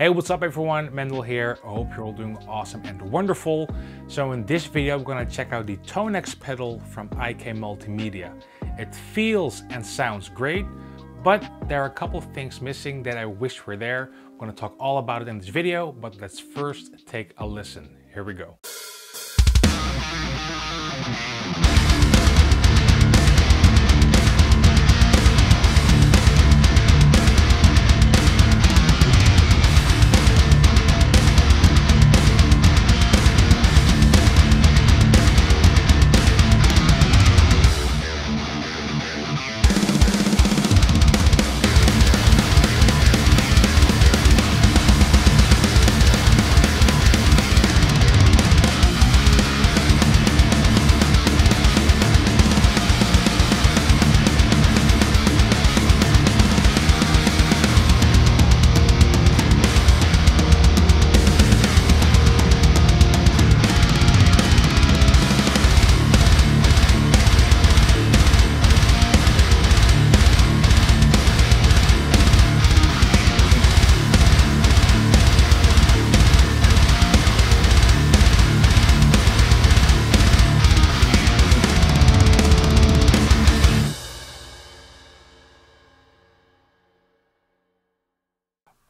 Hey, what's up everyone? Mendel here. I hope you're all doing awesome and wonderful. So in this video, we're gonna check out the TONEX pedal from IK Multimedia. It feels and sounds great, but there are a couple of things missing that I wish were there. I'm gonna talk all about it in this video, but let's first take a listen. Here we go.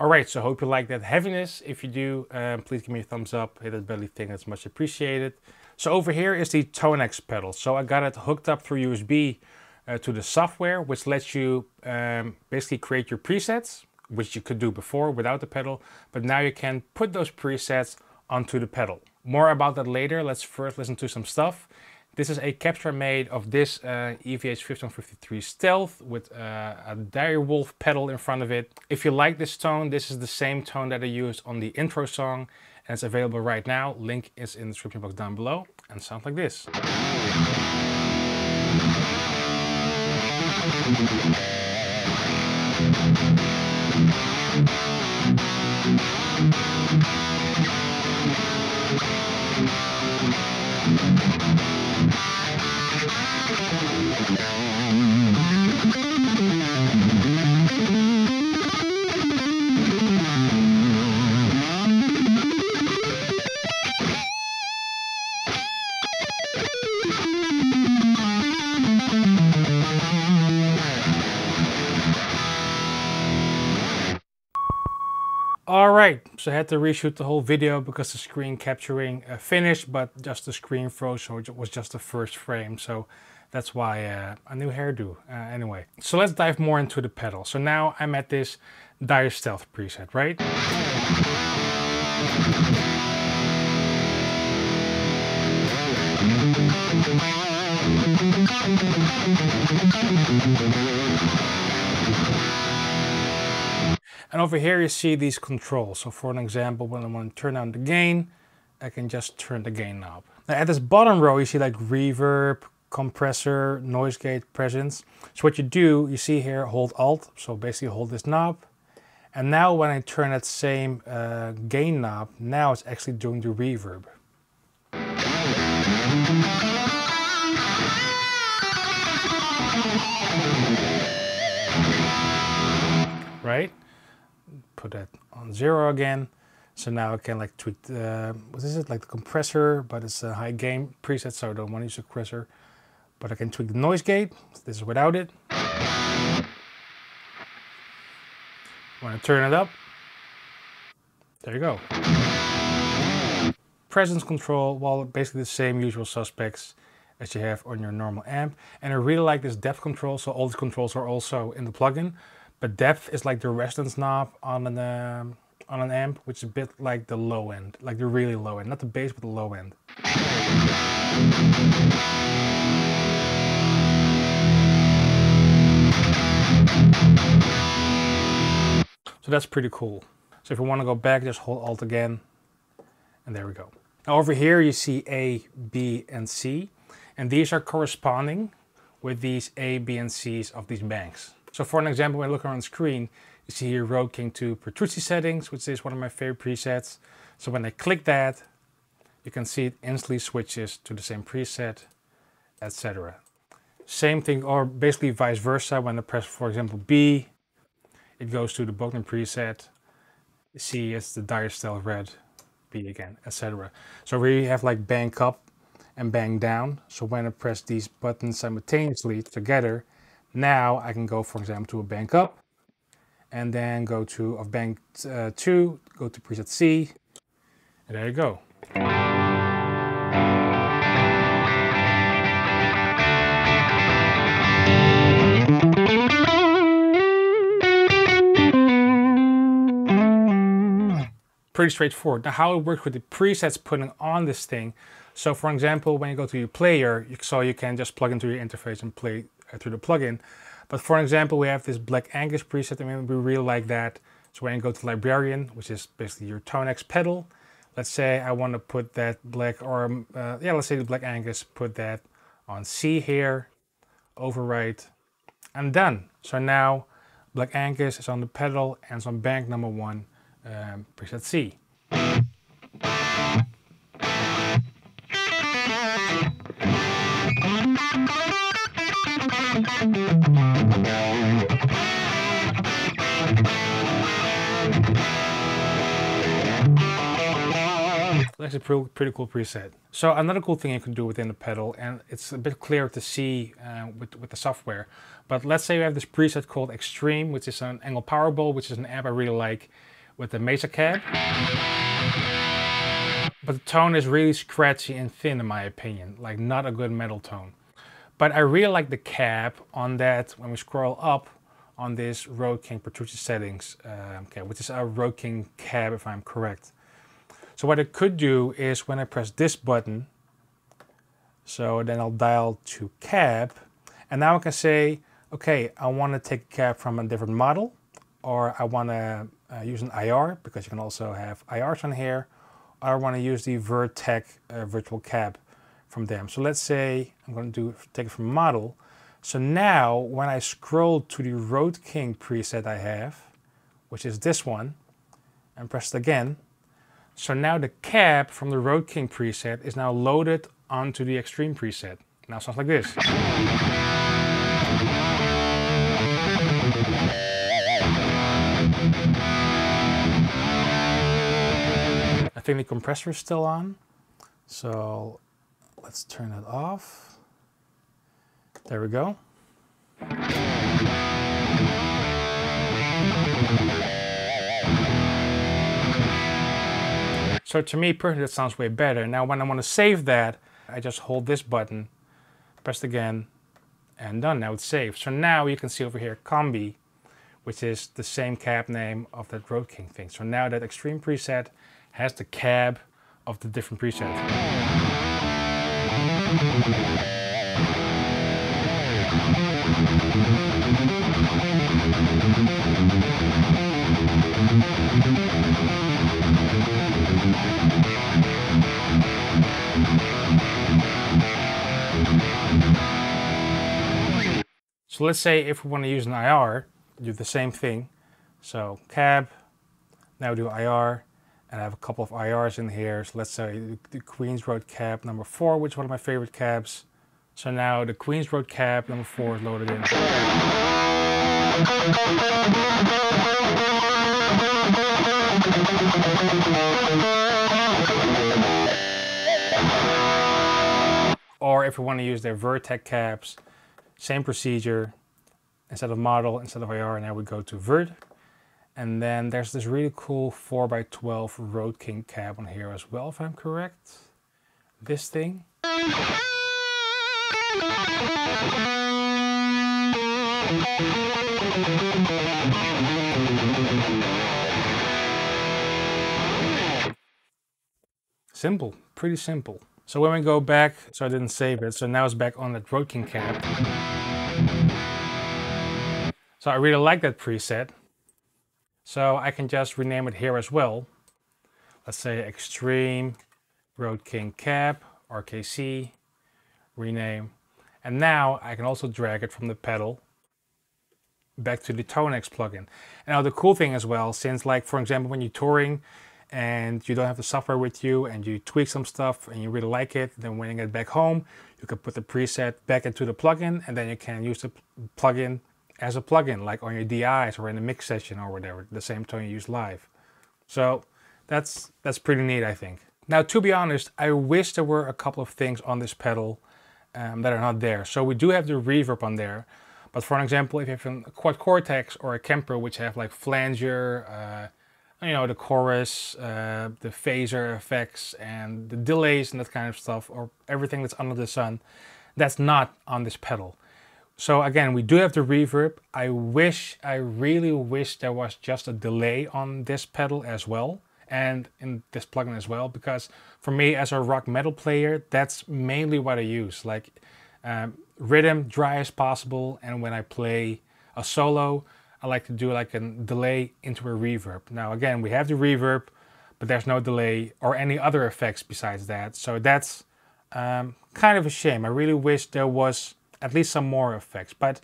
Alright, so I hope you like that heaviness. If you do, please give me a thumbs up, hit that belly thing, that's much appreciated. So over here is the TONEX pedal. So I got it hooked up through USB to the software, which lets you basically create your presets, which you could do before without the pedal, but now you can put those presets onto the pedal. More about that later. Let's first listen to some stuff. This is a capture made of this EVH-5153 Stealth with a direwolf pedal in front of it. If you like this tone, this is the same tone that I used on the intro song, and it's available right now. Link is in the description box down below, and sounds like this. Alright, so I had to reshoot the whole video because the screen capturing finished, but just the screen froze, so it was just the first frame. So that's why a new hairdo. Anyway, so let's dive more into the pedal. So now I'm at this Dire Stealth preset, right? And over here you see these controls. So for an example, when I want to turn down the gain, I can just turn the gain knob. Now at this bottom row you see like reverb, compressor, noise gate, presence. So what you do, you see here, hold Alt, so basically hold this knob. And now when I turn that same gain knob, now it's actually doing the reverb. Right? Put that on 0 again. So now I can like tweak the, what is it, like the compressor, but it's a high gain preset, so I don't want to use a compressor. But I can tweak the noise gate. This is without it. When I turn it up, there you go. Presence control, well, basically the same usual suspects as you have on your normal amp. And I really like this depth control, so all these controls are also in the plugin. But depth is like the resonance knob on an amp, which is a bit like the low end, like the really low end, not the bass, but the low end. So that's pretty cool. So if you want to go back, just hold Alt again, and there we go. Now over here you see A, B, and C, and these are corresponding with these A, B, and C's of these banks. So for an example, when I look around the screen, you see here Road King 2 Petrucci settings, which is one of my favorite presets. So when I click that, you can see it instantly switches to the same preset, etc. Same thing, or basically vice versa. When I press, for example, B, it goes to the bottom preset. C is the diastole red, B again, etc. So we have like bank up and bang down. So when I press these buttons simultaneously together, now I can go, for example, to a bank up, and then go to a bank 2, go to preset C, and there you go. Pretty straightforward. Now how it works with the presets putting on this thing. So for example, when you go to your player, you can just plug into your interface and play through the plugin. But for example, we have this Black Angus preset, and we really like that. So when you go to Librarian, which is basically your TONEX pedal, let's say I want to put that black, or let's say the Black Angus, put that on C here, overwrite, and done. So now Black Angus is on the pedal and it's on bank number 1, preset C. That's a pretty cool preset. So another cool thing you can do within the pedal, and it's a bit clearer to see with the software, but let's say you have this preset called Extreme, which is an Angle Power Bowl, which is an amp I really like, with the Mesa cab. But the tone is really scratchy and thin in my opinion, like not a good metal tone. But I really like the cab on that when we scroll up on this Road King Petrucci settings, which is a Road King cab if I'm correct. So what I could do is when I press this button, so then I'll dial to cab, and now I can say, okay, I want to take a cab from a different model, or I want to use an IR, because you can also have IRs on here, or I want to use the Vir Tech virtual cab from them. So let's say I'm going to take it from model. So now when I scroll to the Road King preset I have, which is this one, and press it again, so now the cab from the Road King preset is now loaded onto the Extreme preset. Now it sounds like this. I think the compressor is still on, so let's turn it off. There we go. So to me personally that sounds way better. Now when I want to save that, I just hold this button, press it again, and done. Now it's saved. So now you can see over here Combi, which is the same cab name of that Road King thing. So now that Extreme preset has the cab of the different preset. So let's say if we want to use an IR, do the same thing. So cab, now do IR, and I have a couple of IRs in here. So let's say the Queens Road cab number 4, which is one of my favorite cabs. So now the Queens Road cab number 4 is loaded in. Or if we want to use their Vir Tech cabs, same procedure. Instead of model, instead of IR, now we go to Vir. And then there's this really cool 4x12 Road King cab on here as well, if I'm correct. This thing. Simple, pretty simple. So when we go back, so I didn't save it, so now it's back on that Road King cab. So I really like that preset. So I can just rename it here as well. Let's say Extreme Road King Cab, RKC, rename. And now I can also drag it from the pedal back to the TONEX plugin. And now the cool thing as well, since like for example when you're touring and you don't have the software with you and you tweak some stuff and you really like it, then when you get back home, you can put the preset back into the plugin and then you can use the plugin as a plugin, like on your DIs or in a mix session or whatever, the same tone you use live. So that's pretty neat, I think. Now, to be honest, I wish there were a couple of things on this pedal that are not there. So we do have the reverb on there. But for an example, if you have a quad Cortex or a Kemper, which have like flanger, you know, the chorus, the phaser effects and the delays and that kind of stuff, or everything that's under the sun, that's not on this pedal. So again, we do have the reverb. I really wish there was just a delay on this pedal as well, and in this plugin as well, because for me as a rock metal player, that's mainly what I use. Like rhythm, dry as possible, and when I play a solo, I like to do like a delay into a reverb. Now again, we have the reverb, but there's no delay or any other effects besides that. So that's kind of a shame. I really wish there was at least some more effects. But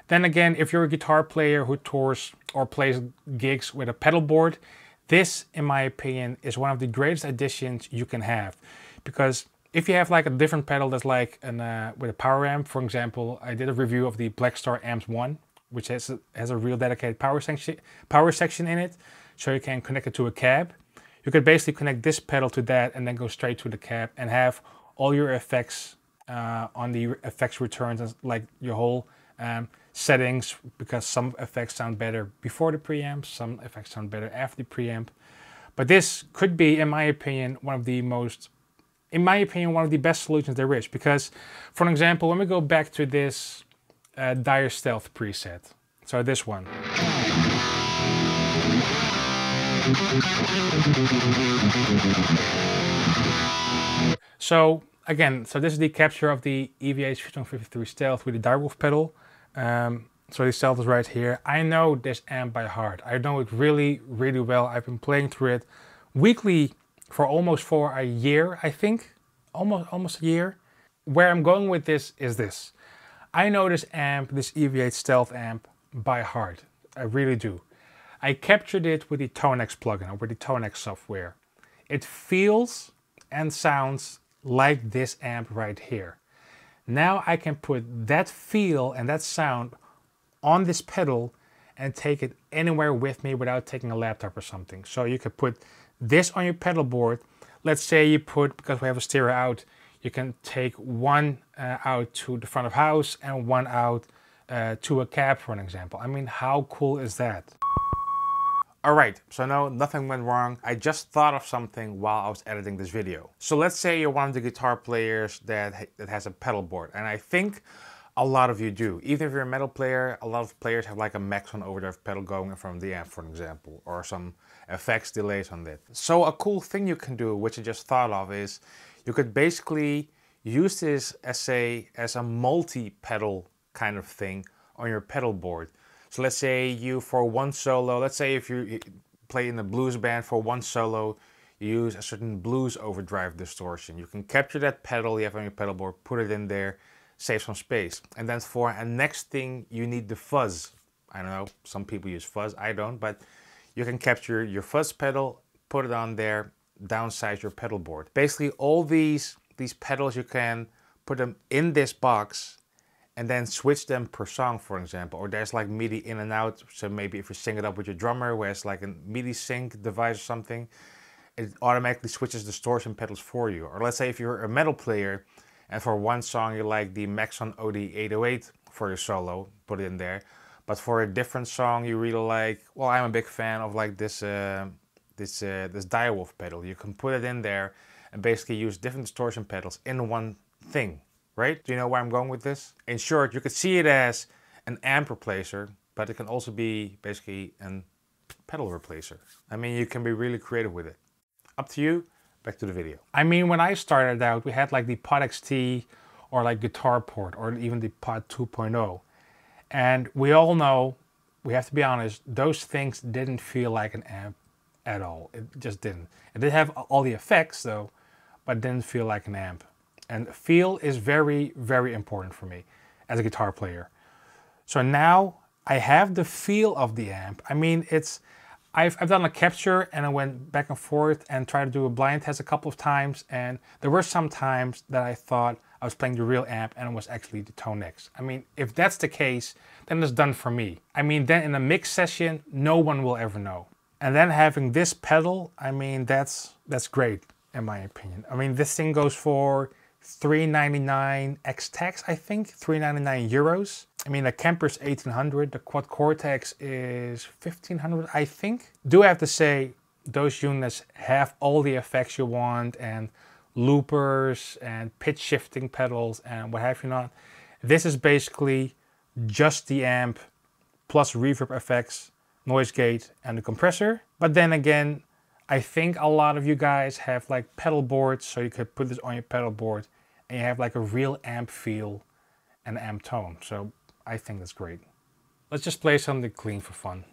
then again, if you're a guitar player who tours or plays gigs with a pedal board, this, in my opinion, is one of the greatest additions you can have. Because if you have like a different pedal that's like with a power amp, for example, I did a review of the Blackstar ampm-1, which has a real dedicated power section in it, so you can connect it to a cab. You could basically connect this pedal to that and then go straight to the cab and have all your effects on the effects returns, like your whole settings, because some effects sound better before the preamp, some effects sound better after the preamp. But this could be, in my opinion, one of the best solutions there is. Because, for an example, when we go back to this Dire Stealth preset, so this one. So again, so this is the capture of the EVH 5153 Stealth with the Direwolf pedal. So the Stealth is right here. I know this amp by heart. I know it really, really well. I've been playing through it weekly for almost a year, I think. Almost a year. Where I'm going with this is this. I know this amp, this EVH Stealth amp, by heart. I really do. I captured it with the TONEX plugin, or with the TONEX software. It feels and sounds like this amp right here. Now I can put that feel and that sound on this pedal and take it anywhere with me without taking a laptop or something. So you could put this on your pedal board. Let's say you put, because we have a stereo out, you can take one out to the front of house and one out to a cab, for an example. I mean, how cool is that? Alright, so no, nothing went wrong. I just thought of something while I was editing this video. So let's say you're one of the guitar players that has a pedal board, and I think a lot of you do. Even if you're a metal player, a lot of players have like a Maxon Overdrive pedal going in front of the amp, for example, or some effects delays on it. So a cool thing you can do, which I just thought of, is you could basically use this as a multi-pedal kind of thing on your pedal board. So let's say you, for one solo, let's say if you play in a blues band, for one solo, you use a certain blues overdrive distortion. You can capture that pedal you have on your pedal board, put it in there, save some space. And then for a next thing, you need the fuzz. I don't know, some people use fuzz, I don't, but you can capture your fuzz pedal, put it on there, downsize your pedal board. Basically, all these pedals, you can put them in this box and then switch them per song, for example. Or there's like MIDI in and out, so maybe if you sync it up with your drummer, where it's like a MIDI sync device or something, it automatically switches distortion pedals for you. Or let's say if you're a metal player, and for one song you like the Maxon OD 808 for your solo, put it in there. But for a different song you really like, well, I'm a big fan of like this Direwolf pedal. You can put it in there and basically use different distortion pedals in one thing. Right? Do you know where I'm going with this? In short, you could see it as an amp replacer, but it can also be basically a pedal replacer. I mean, you can be really creative with it. Up to you, back to the video. I mean, when I started out, we had like the Pod XT or like Guitar Port or even the Pod 2.0. And we all know, we have to be honest, those things didn't feel like an amp at all. It just didn't. It did have all the effects though, but it didn't feel like an amp. And feel is very, very important for me as a guitar player. So now I have the feel of the amp. I mean, I've done a capture and I went back and forth and tried to do a blind test a couple of times. And there were some times that I thought I was playing the real amp and it was actually the TONEX. I mean, if that's the case, then it's done for me. I mean, then in a mix session, no one will ever know. And then having this pedal, I mean, that's great in my opinion. I mean, this thing goes for $399 ex-tax, I think, 399 euros. I mean, the Kemper's 1800, the Quad Cortex is 1500, I think. Do have to say, those units have all the effects you want and loopers and pitch shifting pedals and what have you not. This is basically just the amp plus reverb effects, noise gate and the compressor. But then again, I think a lot of you guys have like pedal boards, so you could put this on your pedal board and you have like a real amp feel and amp tone. So I think that's great. Let's just play something clean for fun.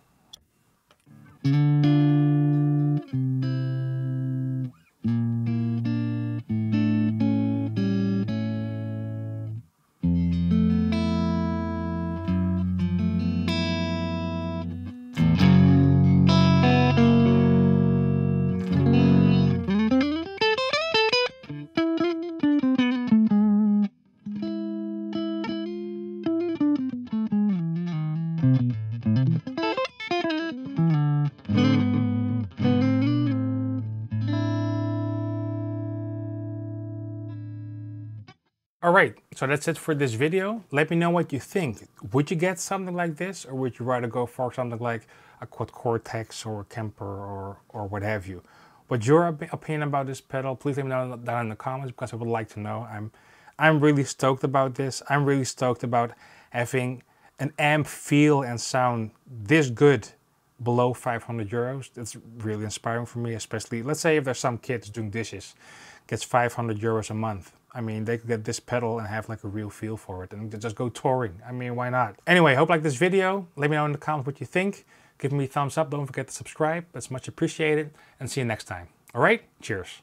Alright, so that's it for this video. Let me know what you think. Would you get something like this, or would you rather go for something like a Quad Cortex or a Kemper or what have you? What's your opinion about this pedal? Please let me know down in the comments, because I would like to know. I'm really stoked about this. I'm really stoked about having an amp feel and sound this good below 500 euros. That's really inspiring for me, especially, let's say if there's some kids doing dishes, gets 500 euros a month. I mean, they could get this pedal and have like a real feel for it and just go touring. I mean, why not? Anyway, hope you like this video. Let me know in the comments what you think. Give me a thumbs up. Don't forget to subscribe. That's much appreciated. And see you next time. All right? Cheers.